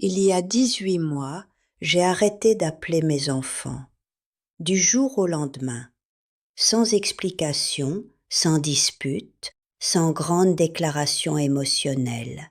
Il y a 18 mois, j'ai arrêté d'appeler mes enfants, du jour au lendemain, sans explication, sans dispute, sans grande déclaration émotionnelle,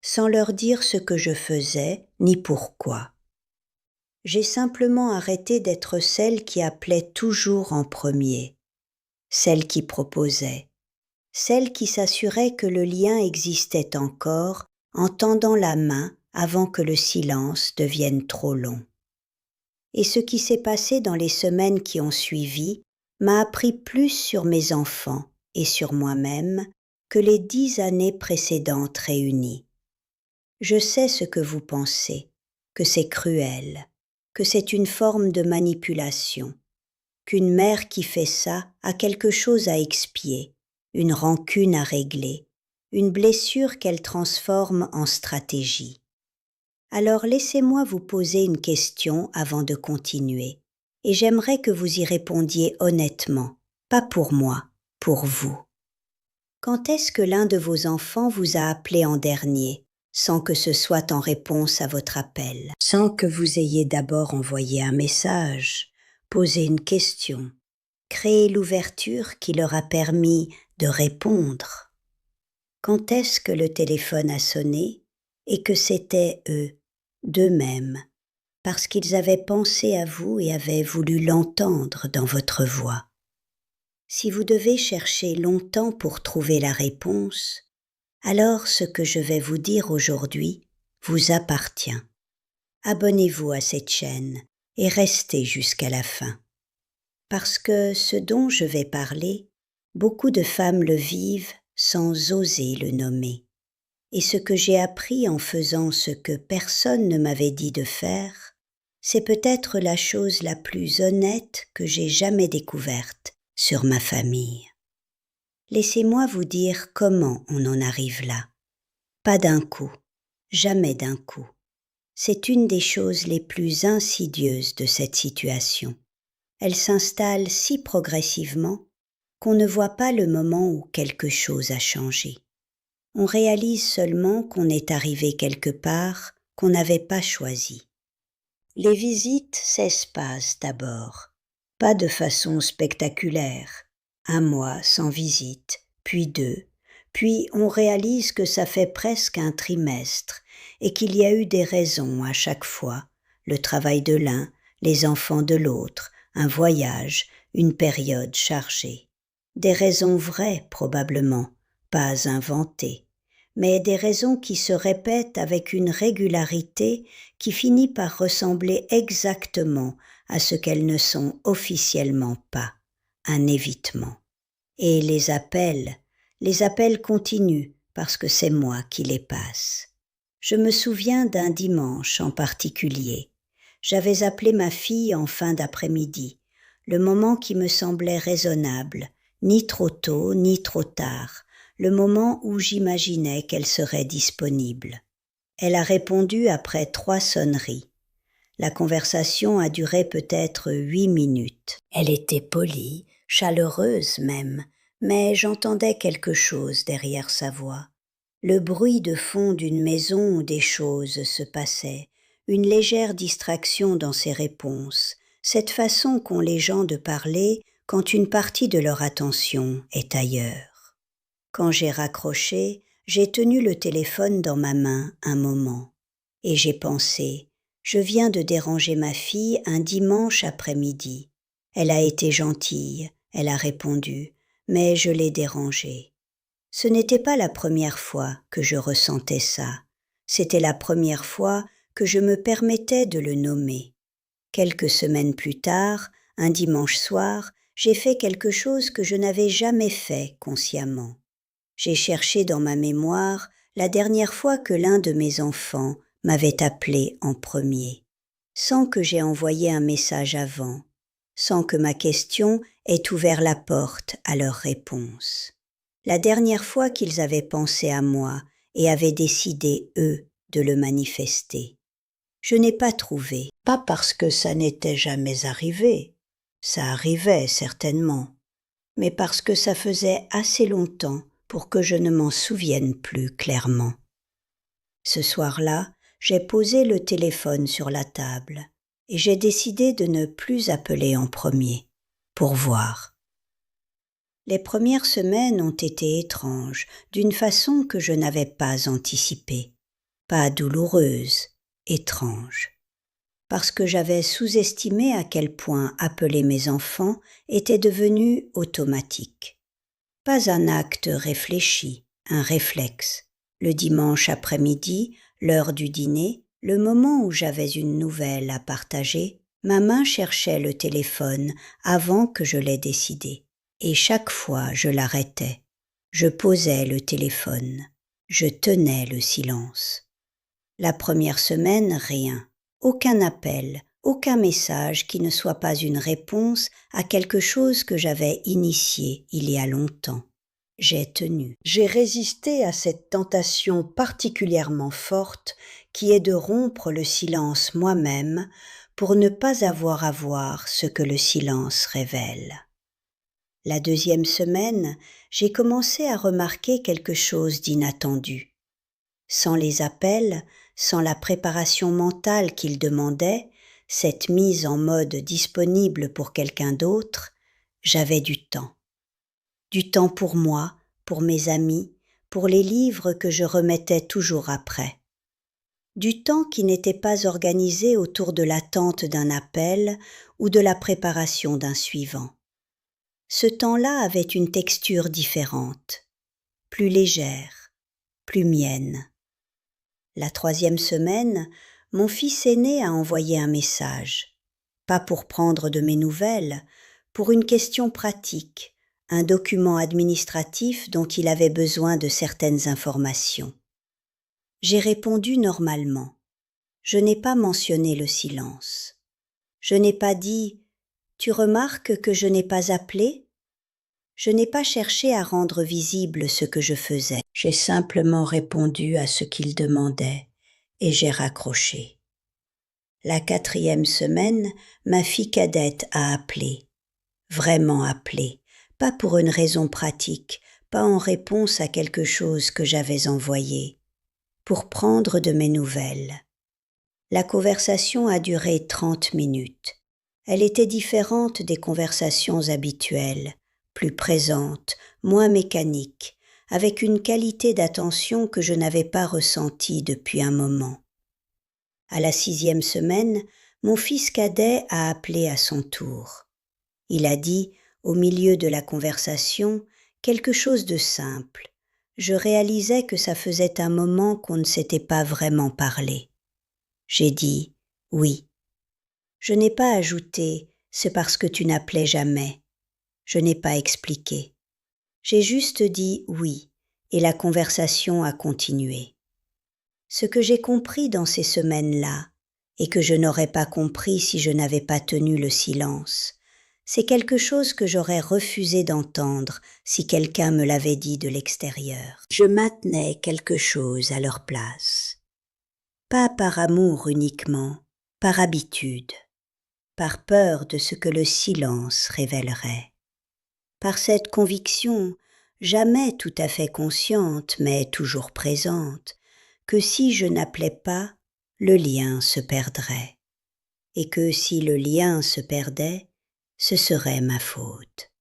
sans leur dire ce que je faisais ni pourquoi. J'ai simplement arrêté d'être celle qui appelait toujours en premier, celle qui proposait, celle qui s'assurait que le lien existait encore en tendant la main avant que le silence devienne trop long. Et ce qui s'est passé dans les semaines qui ont suivi m'a appris plus sur mes enfants et sur moi-même que les 10 années précédentes réunies. Je sais ce que vous pensez, que c'est cruel, que c'est une forme de manipulation, qu'une mère qui fait ça a quelque chose à expier, une rancune à régler, une blessure qu'elle transforme en stratégie. Alors laissez-moi vous poser une question avant de continuer, et j'aimerais que vous y répondiez honnêtement, pas pour moi, pour vous. Quand est-ce que l'un de vos enfants vous a appelé en dernier, sans que ce soit en réponse à votre appel, sans que vous ayez d'abord envoyé un message, posé une question, créé l'ouverture qui leur a permis de répondre? Quand est-ce que le téléphone a sonné et que c'était eux, d'eux-mêmes, parce qu'ils avaient pensé à vous et avaient voulu l'entendre dans votre voix? Si vous devez chercher longtemps pour trouver la réponse, alors ce que je vais vous dire aujourd'hui vous appartient. Abonnez-vous à cette chaîne et restez jusqu'à la fin. Parce que ce dont je vais parler, beaucoup de femmes le vivent sans oser le nommer. Et ce que j'ai appris en faisant ce que personne ne m'avait dit de faire, c'est peut-être la chose la plus honnête que j'ai jamais découverte sur ma famille. Laissez-moi vous dire comment on en arrive là. Pas d'un coup, jamais d'un coup. C'est une des choses les plus insidieuses de cette situation. Elle s'installe si progressivement qu'on ne voit pas le moment où quelque chose a changé. On réalise seulement qu'on est arrivé quelque part qu'on n'avait pas choisi. Les visites s'espacent d'abord, pas de façon spectaculaire. 1 mois sans visite, puis 2, puis on réalise que ça fait presque un trimestre et qu'il y a eu des raisons à chaque fois, le travail de l'un, les enfants de l'autre, un voyage, une période chargée. Des raisons vraies probablement, pas inventées, mais des raisons qui se répètent avec une régularité qui finit par ressembler exactement à ce qu'elles ne sont officiellement pas, un évitement. Et les appels continuent parce que c'est moi qui les passe. Je me souviens d'un dimanche en particulier. J'avais appelé ma fille en fin d'après-midi, le moment qui me semblait raisonnable, ni trop tôt ni trop tard, le moment où j'imaginais qu'elle serait disponible. Elle a répondu après 3 sonneries. La conversation a duré peut-être 8 minutes. Elle était polie, chaleureuse même, mais j'entendais quelque chose derrière sa voix. Le bruit de fond d'une maison où des choses se passaient, une légère distraction dans ses réponses, cette façon qu'ont les gens de parler quand une partie de leur attention est ailleurs. Quand j'ai raccroché, j'ai tenu le téléphone dans ma main un moment, et j'ai pensé, je viens de déranger ma fille un dimanche après-midi. Elle a été gentille, elle a répondu, mais je l'ai dérangée. Ce n'était pas la première fois que je ressentais ça, c'était la première fois que je me permettais de le nommer. Quelques semaines plus tard, un dimanche soir, j'ai fait quelque chose que je n'avais jamais fait consciemment. J'ai cherché dans ma mémoire la dernière fois que l'un de mes enfants m'avait appelé en premier, sans que j'aie envoyé un message avant, sans que ma question ait ouvert la porte à leur réponse. La dernière fois qu'ils avaient pensé à moi et avaient décidé, eux, de le manifester. Je n'ai pas trouvé, pas parce que ça n'était jamais arrivé, ça arrivait certainement, mais parce que ça faisait assez longtemps pour que je ne m'en souvienne plus clairement. Ce soir-là, j'ai posé le téléphone sur la table et j'ai décidé de ne plus appeler en premier, pour voir. Les premières semaines ont été étranges, d'une façon que je n'avais pas anticipée, pas douloureuse, étrange, parce que j'avais sous-estimé à quel point appeler mes enfants était devenu automatique. Pas un acte réfléchi, un réflexe. Le dimanche après-midi, l'heure du dîner, le moment où j'avais une nouvelle à partager, ma main cherchait le téléphone avant que je l'aie décidé. Et chaque fois je l'arrêtais. Je posais le téléphone. Je tenais le silence. La première semaine, rien. Aucun appel, aucun message qui ne soit pas une réponse à quelque chose que j'avais initié il y a longtemps. J'ai tenu. J'ai résisté à cette tentation particulièrement forte qui est de rompre le silence moi-même pour ne pas avoir à voir ce que le silence révèle. La deuxième semaine, j'ai commencé à remarquer quelque chose d'inattendu. Sans les appels, sans la préparation mentale qu'ils demandaient, cette mise en mode disponible pour quelqu'un d'autre, j'avais du temps. Du temps pour moi, pour mes amis, pour les livres que je remettais toujours après. Du temps qui n'était pas organisé autour de l'attente d'un appel ou de la préparation d'un suivant. Ce temps-là avait une texture différente, plus légère, plus mienne. La troisième semaine, mon fils aîné a envoyé un message, pas pour prendre de mes nouvelles, pour une question pratique, un document administratif dont il avait besoin de certaines informations. J'ai répondu normalement. Je n'ai pas mentionné le silence. Je n'ai pas dit « Tu remarques que je n'ai pas appelé ?» Je n'ai pas cherché à rendre visible ce que je faisais. J'ai simplement répondu à ce qu'il demandait et j'ai raccroché. La quatrième semaine, ma fille cadette a appelé. Vraiment appelé. Pas pour une raison pratique, pas en réponse à quelque chose que j'avais envoyé. Pour prendre de mes nouvelles. La conversation a duré 30 minutes. Elle était différente des conversations habituelles. Plus présente, moins mécanique, avec une qualité d'attention que je n'avais pas ressentie depuis un moment. À la 6e semaine, mon fils cadet a appelé à son tour. Il a dit, au milieu de la conversation, quelque chose de simple. Je réalisais que ça faisait un moment qu'on ne s'était pas vraiment parlé. J'ai dit « oui ». Je n'ai pas ajouté « c'est parce que tu n'appelais jamais ». Je n'ai pas expliqué. J'ai juste dit oui, et la conversation a continué. Ce que j'ai compris dans ces semaines-là, et que je n'aurais pas compris si je n'avais pas tenu le silence, c'est quelque chose que j'aurais refusé d'entendre si quelqu'un me l'avait dit de l'extérieur. Je maintenais quelque chose à leur place. Pas par amour uniquement, par habitude, par peur de ce que le silence révélerait. Par cette conviction, jamais tout à fait consciente, mais toujours présente, que si je n'appelais pas, le lien se perdrait, et que si le lien se perdait, ce serait ma faute.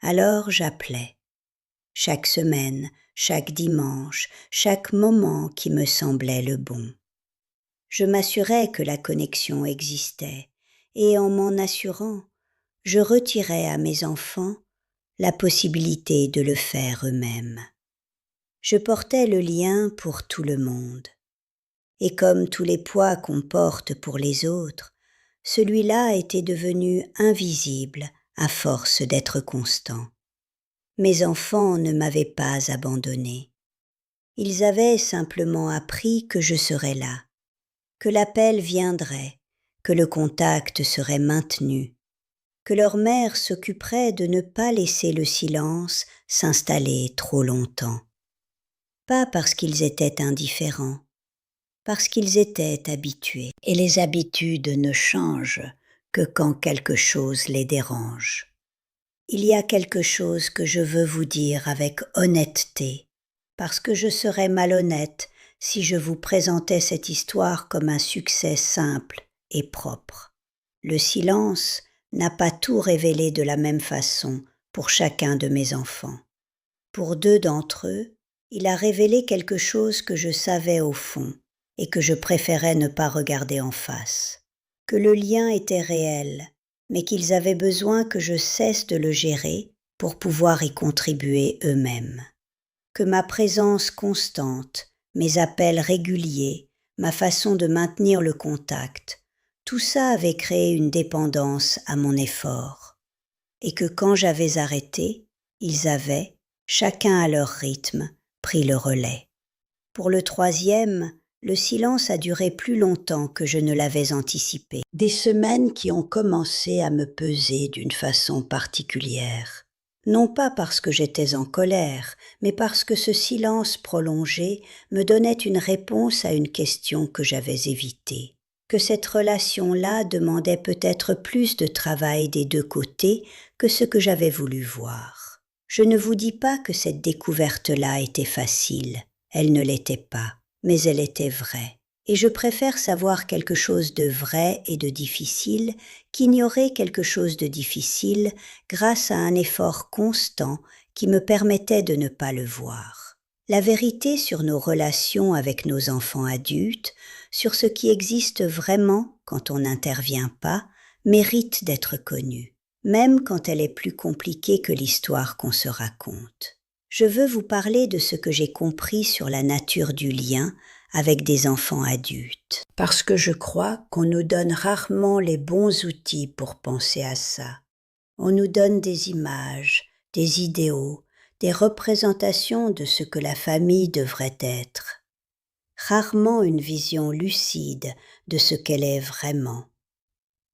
Alors j'appelais, chaque semaine, chaque dimanche, chaque moment qui me semblait le bon. Je m'assurais que la connexion existait, et en m'en assurant, je retirais à mes enfants la possibilité de le faire eux-mêmes. Je portais le lien pour tout le monde. Et comme tous les poids qu'on porte pour les autres, celui-là était devenu invisible à force d'être constant. Mes enfants ne m'avaient pas abandonné. Ils avaient simplement appris que je serais là, que l'appel viendrait, que le contact serait maintenu, que leur mère s'occuperait de ne pas laisser le silence s'installer trop longtemps. Pas parce qu'ils étaient indifférents, parce qu'ils étaient habitués. Et les habitudes ne changent que quand quelque chose les dérange. Il y a quelque chose que je veux vous dire avec honnêteté, parce que je serais malhonnête si je vous présentais cette histoire comme un succès simple et propre. Le silence n'a pas tout révélé de la même façon pour chacun de mes enfants. Pour 2 d'entre eux, il a révélé quelque chose que je savais au fond et que je préférais ne pas regarder en face. Que le lien était réel, mais qu'ils avaient besoin que je cesse de le gérer pour pouvoir y contribuer eux-mêmes. Que ma présence constante, mes appels réguliers, ma façon de maintenir le contact, tout ça avait créé une dépendance à mon effort. Et que quand j'avais arrêté, ils avaient, chacun à leur rythme, pris le relais. Pour le 3e, le silence a duré plus longtemps que je ne l'avais anticipé. Des semaines qui ont commencé à me peser d'une façon particulière. Non pas parce que j'étais en colère, mais parce que ce silence prolongé me donnait une réponse à une question que j'avais évitée. Que cette relation-là demandait peut-être plus de travail des 2 côtés que ce que j'avais voulu voir. Je ne vous dis pas que cette découverte-là était facile, elle ne l'était pas, mais elle était vraie. Et je préfère savoir quelque chose de vrai et de difficile qu'ignorer quelque chose de difficile grâce à un effort constant qui me permettait de ne pas le voir. La vérité sur nos relations avec nos enfants adultes, sur ce qui existe vraiment quand on n'intervient pas, mérite d'être connue, même quand elle est plus compliquée que l'histoire qu'on se raconte. Je veux vous parler de ce que j'ai compris sur la nature du lien avec des enfants adultes, parce que je crois qu'on nous donne rarement les bons outils pour penser à ça. On nous donne des images, des idéaux, des représentations de ce que la famille devrait être. Rarement une vision lucide de ce qu'elle est vraiment.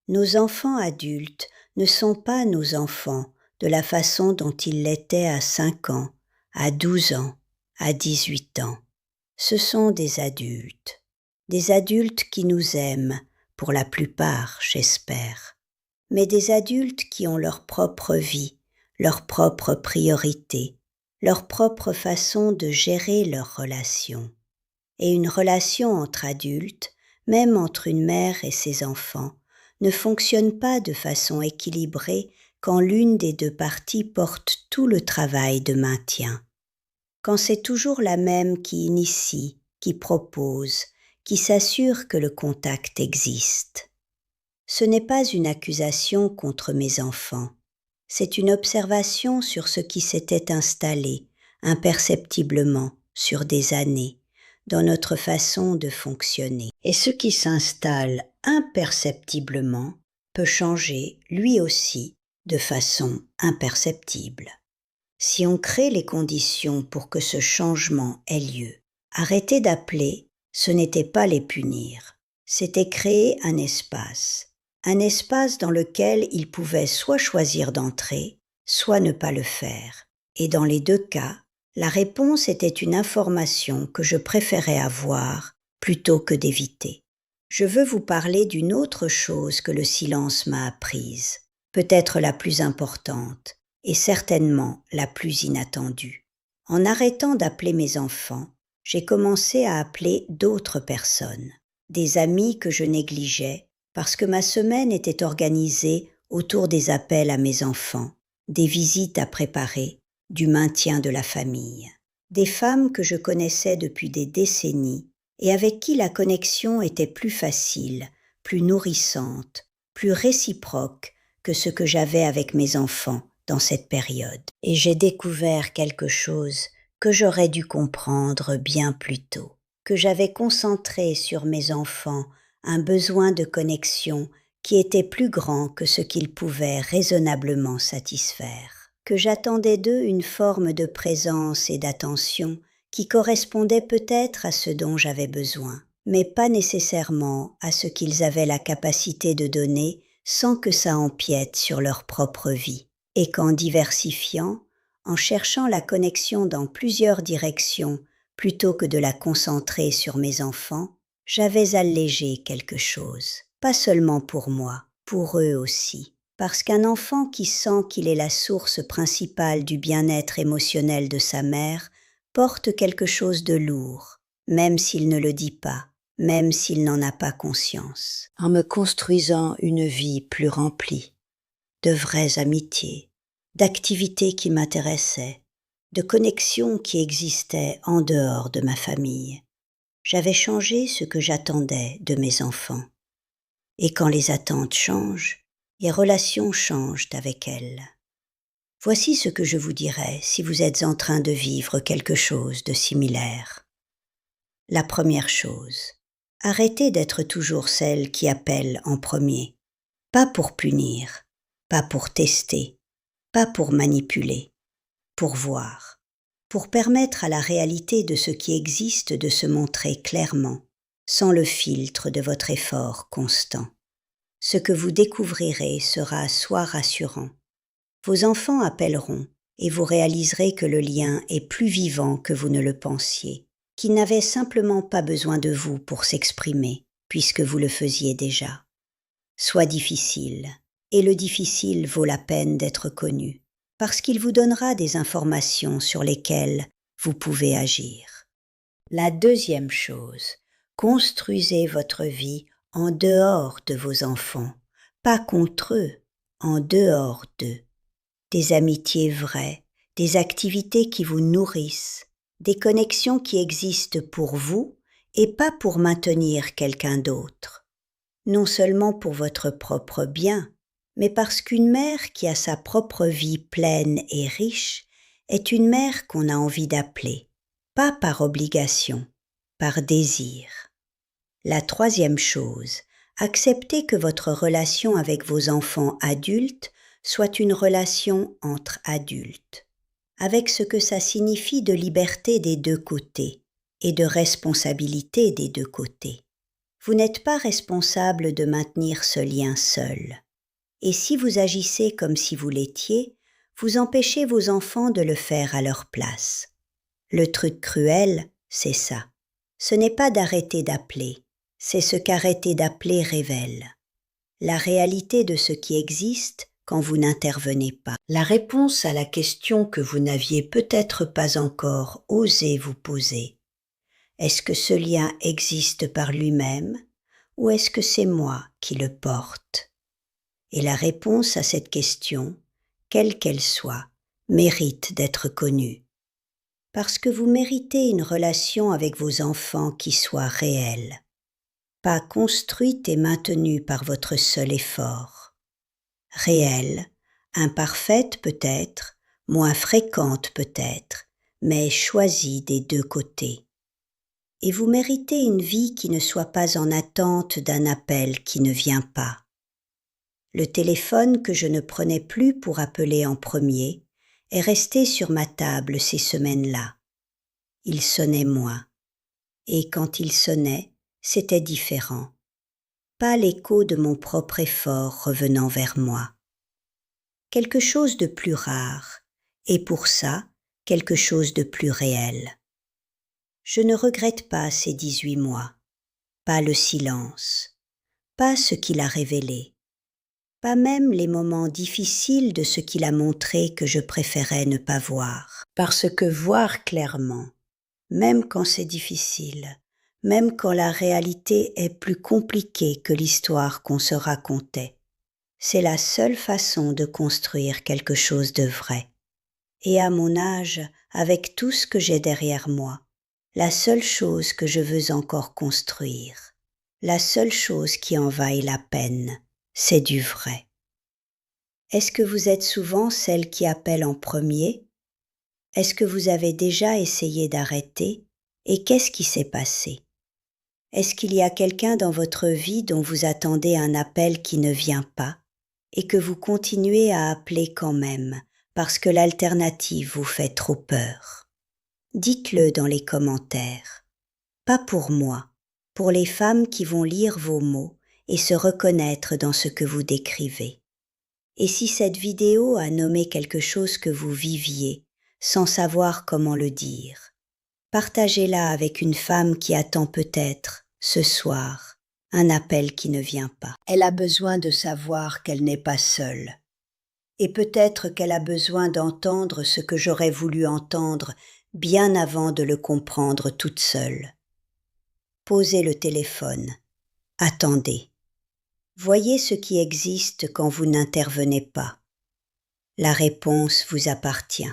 Nos enfants adultes ne sont pas nos enfants de la façon dont ils l'étaient à 5 ans, à 12 ans, à 18 ans. Ce sont des adultes qui nous aiment, pour la plupart, j'espère, mais des adultes qui ont leur propre vie, leurs propres priorités, leur propre façon de gérer leurs relations. Et une relation entre adultes, même entre une mère et ses enfants, ne fonctionne pas de façon équilibrée quand l'une des 2 parties porte tout le travail de maintien. Quand c'est toujours la même qui initie, qui propose, qui s'assure que le contact existe. Ce n'est pas une accusation contre mes enfants, c'est une observation sur ce qui s'était installé, imperceptiblement, sur des années, dans notre façon de fonctionner. Et ce qui s'installe imperceptiblement peut changer, lui aussi, de façon imperceptible. Si on crée les conditions pour que ce changement ait lieu, arrêter d'appeler, ce n'était pas les punir, c'était créer un espace dans lequel ils pouvaient soit choisir d'entrer, soit ne pas le faire. Et dans les 2 cas, la réponse était une information que je préférais avoir plutôt que d'éviter. Je veux vous parler d'une autre chose que le silence m'a apprise, peut-être la plus importante, et certainement la plus inattendue. En arrêtant d'appeler mes enfants, j'ai commencé à appeler d'autres personnes, des amis que je négligeais parce que ma semaine était organisée autour des appels à mes enfants, des visites à préparer, du maintien de la famille. Des femmes que je connaissais depuis des décennies et avec qui la connexion était plus facile, plus nourrissante, plus réciproque que ce que j'avais avec mes enfants dans cette période. Et j'ai découvert quelque chose que j'aurais dû comprendre bien plus tôt, que j'avais concentré sur mes enfants un besoin de connexion qui était plus grand que ce qu'ils pouvaient raisonnablement satisfaire, que j'attendais d'eux une forme de présence et d'attention qui correspondait peut-être à ce dont j'avais besoin, mais pas nécessairement à ce qu'ils avaient la capacité de donner sans que ça empiète sur leur propre vie. Et qu'en diversifiant, en cherchant la connexion dans plusieurs directions plutôt que de la concentrer sur mes enfants, j'avais allégé quelque chose, pas seulement pour moi, pour eux aussi. Parce qu'un enfant qui sent qu'il est la source principale du bien-être émotionnel de sa mère porte quelque chose de lourd, même s'il ne le dit pas, même s'il n'en a pas conscience, en me construisant une vie plus remplie, de vraies amitiés, d'activités qui m'intéressaient, de connexions qui existaient en dehors de ma famille. J'avais changé ce que j'attendais de mes enfants. Et quand les attentes changent, les relations changent avec elles. Voici ce que je vous dirais si vous êtes en train de vivre quelque chose de similaire. La première chose, arrêtez d'être toujours celle qui appelle en premier, pas pour punir, pas pour tester, pas pour manipuler, pour voir, pour permettre à la réalité de ce qui existe de se montrer clairement, sans le filtre de votre effort constant. Ce que vous découvrirez sera soit rassurant. Vos enfants appelleront et vous réaliserez que le lien est plus vivant que vous ne le pensiez, qu'ils n'avaient simplement pas besoin de vous pour s'exprimer, puisque vous le faisiez déjà. Soit difficile, et le difficile vaut la peine d'être connu, parce qu'il vous donnera des informations sur lesquelles vous pouvez agir. La deuxième chose, construisez votre vie en dehors de vos enfants, pas contre eux, en dehors d'eux. Des amitiés vraies, des activités qui vous nourrissent, des connexions qui existent pour vous et pas pour maintenir quelqu'un d'autre. Non seulement pour votre propre bien, mais parce qu'une mère qui a sa propre vie pleine et riche est une mère qu'on a envie d'appeler, pas par obligation, par désir. La troisième chose, acceptez que votre relation avec vos enfants adultes soit une relation entre adultes, avec ce que ça signifie de liberté des deux côtés et de responsabilité des deux côtés. Vous n'êtes pas responsable de maintenir ce lien seul. Et si vous agissez comme si vous l'étiez, vous empêchez vos enfants de le faire à leur place. Le truc cruel, c'est ça. Ce n'est pas d'arrêter d'appeler, c'est ce qu'arrêter d'appeler révèle. La réalité de ce qui existe quand vous n'intervenez pas. La réponse à la question que vous n'aviez peut-être pas encore osé vous poser. Est-ce que ce lien existe par lui-même ou est-ce que c'est moi qui le porte? Et la réponse à cette question, quelle qu'elle soit, mérite d'être connue. Parce que vous méritez une relation avec vos enfants qui soit réelle, pas construite et maintenue par votre seul effort. Réelle, imparfaite peut-être, moins fréquente peut-être, mais choisie des deux côtés. Et vous méritez une vie qui ne soit pas en attente d'un appel qui ne vient pas. Le téléphone que je ne prenais plus pour appeler en premier est resté sur ma table ces semaines-là. Il sonnait moins. Et quand il sonnait, c'était différent. Pas l'écho de mon propre effort revenant vers moi. Quelque chose de plus rare, et pour ça, quelque chose de plus réel. Je ne regrette pas ces 18 mois, pas le silence, pas ce qu'il a révélé, pas même les moments difficiles de ce qu'il a montré que je préférais ne pas voir. Parce que voir clairement, même quand c'est difficile, même quand la réalité est plus compliquée que l'histoire qu'on se racontait, c'est la seule façon de construire quelque chose de vrai. Et à mon âge, avec tout ce que j'ai derrière moi, la seule chose que je veux encore construire, la seule chose qui en vaille la peine, c'est du vrai. Est-ce que vous êtes souvent celle qui appelle en premier? Est-ce que vous avez déjà essayé d'arrêter? Et qu'est-ce qui s'est passé? Est-ce qu'il y a quelqu'un dans votre vie dont vous attendez un appel qui ne vient pas et que vous continuez à appeler quand même parce que l'alternative vous fait trop peur? Dites-le dans les commentaires. Pas pour moi, pour les femmes qui vont lire vos mots et se reconnaître dans ce que vous décrivez. Et si cette vidéo a nommé quelque chose que vous viviez, sans savoir comment le dire, partagez-la avec une femme qui attend peut-être, ce soir, un appel qui ne vient pas. Elle a besoin de savoir qu'elle n'est pas seule. Et peut-être qu'elle a besoin d'entendre ce que j'aurais voulu entendre bien avant de le comprendre toute seule. posez le téléphone. Attendez. Voyez ce qui existe quand vous n'intervenez pas. La réponse vous appartient.